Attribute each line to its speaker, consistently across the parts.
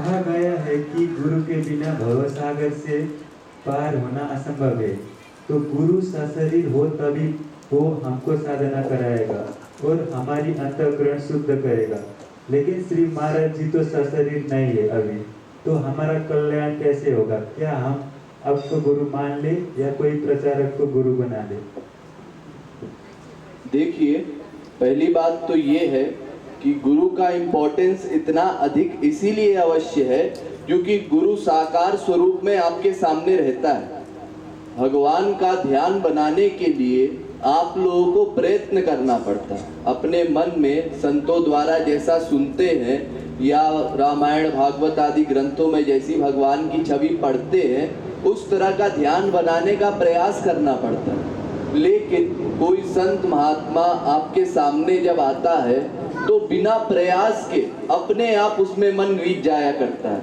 Speaker 1: कहा गया है कि गुरु के बिना भवसागर से पार होना असंभव है। तो गुरु सशरीर हो तभी वो हमको साधना कराएगा और हमारी अंतःकरण शुद्ध करेगा। लेकिन श्री महाराज जी तो सशरीर नहीं है अभी, तो हमारा कल्याण कैसे होगा? क्या हम आपको गुरु मान ले या कोई प्रचारक को गुरु बना ले?
Speaker 2: देखिए, पहली बात तो ये है कि गुरु का इम्पोर्टेंस इतना अधिक इसीलिए अवश्य है क्योंकि गुरु साकार स्वरूप में आपके सामने रहता है। भगवान का ध्यान बनाने के लिए आप लोगों को प्रयत्न करना पड़ता है। अपने मन में संतों द्वारा जैसा सुनते हैं या रामायण भागवत आदि ग्रंथों में जैसी भगवान की छवि पढ़ते हैं, उस तरह का ध्यान बनाने का प्रयास करना पड़ता है। लेकिन कोई संत महात्मा आपके सामने जब आता है तो बिना प्रयास के अपने आप उसमें मन रीझ जाया करता है।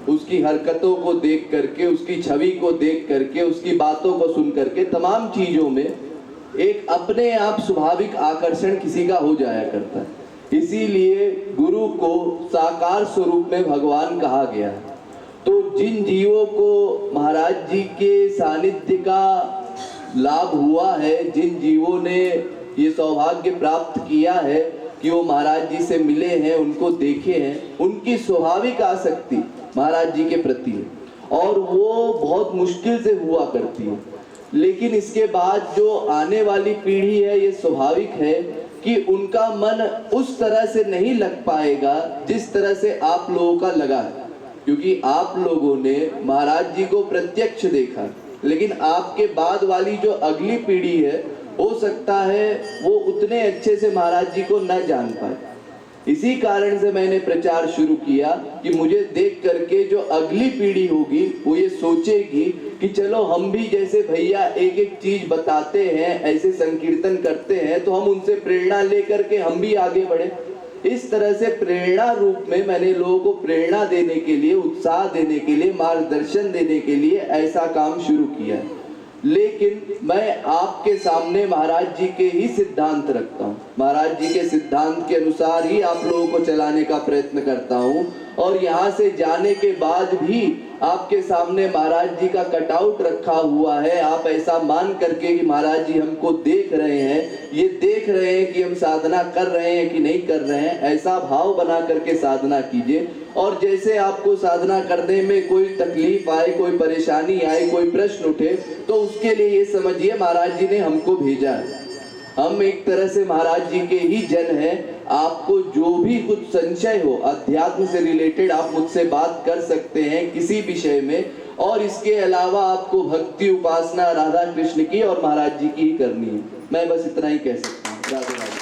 Speaker 2: उसकी हरकतों को देख करके, उसकी छवि को देख करके, उसकी बातों को सुन करके, तमाम चीजों में एक अपने आप स्वाभाविक आकर्षण किसी का हो जाया करता है। इसीलिए गुरु को साकार स्वरूप में भगवान कहा गया है। तो जिन जीवों को महाराज जी के सानिध्य का लाभ हुआ है, जिन जीवों ने ये सौभाग्य प्राप्त किया है कि वो महाराज जी से मिले हैं, उनको देखे हैं, उनकी स्वाभाविक आसक्ति महाराज जी के प्रति है और वो बहुत मुश्किल से हुआ करती है। लेकिन इसके बाद जो आने वाली पीढ़ी है, ये स्वाभाविक है कि उनका मन उस तरह से नहीं लग पाएगा जिस तरह से आप लोगों का लगा है, क्योंकि आप लोगों ने महाराज जी को प्रत्यक्ष देखा। लेकिन आपके बाद वाली जो अगली पीढ़ी है, हो सकता है वो उतने अच्छे से महाराज जी को न जान पाए। इसी कारण से मैंने प्रचार शुरू किया कि मुझे देख करके जो अगली पीढ़ी होगी वो ये सोचेगी कि चलो हम भी जैसे भैया एक एक चीज बताते हैं, ऐसे संकीर्तन करते हैं, तो हम उनसे प्रेरणा लेकर के हम भी आगे बढ़े। इस तरह से प्रेरणा रूप में मैंने लोगों को प्रेरणा देने के लिए, उत्साह देने के लिए, मार्गदर्शन देने के लिए ऐसा काम शुरू किया। लेकिन मैं आपके सामने महाराज जी के ही सिद्धांत रखता हूँ, महाराज जी के सिद्धांत के अनुसार ही आप लोगों को चलाने का प्रयत्न करता हूँ। और यहाँ से जाने के बाद भी आपके सामने महाराज जी का कटआउट रखा हुआ है। आप ऐसा मान करके कि महाराज जी हमको देख रहे हैं, ये देख रहे हैं कि हम साधना कर रहे हैं कि नहीं कर रहे हैं, ऐसा भाव बना करके साधना कीजिए। और जैसे आपको साधना करने में कोई तकलीफ आए, कोई परेशानी आए, कोई प्रश्न उठे, तो उसके लिए ये समझिए महाराज जी ने हमको भेजा है। हम एक तरह से महाराज जी के ही जन हैं। आपको जो भी कुछ संशय हो अध्यात्म से रिलेटेड, आप मुझसे बात कर सकते हैं किसी विषय में। और इसके अलावा आपको भक्ति, उपासना राधा कृष्ण की और महाराज जी की ही करनी है। मैं बस इतना ही कह सकता हूँ। राधे राधे।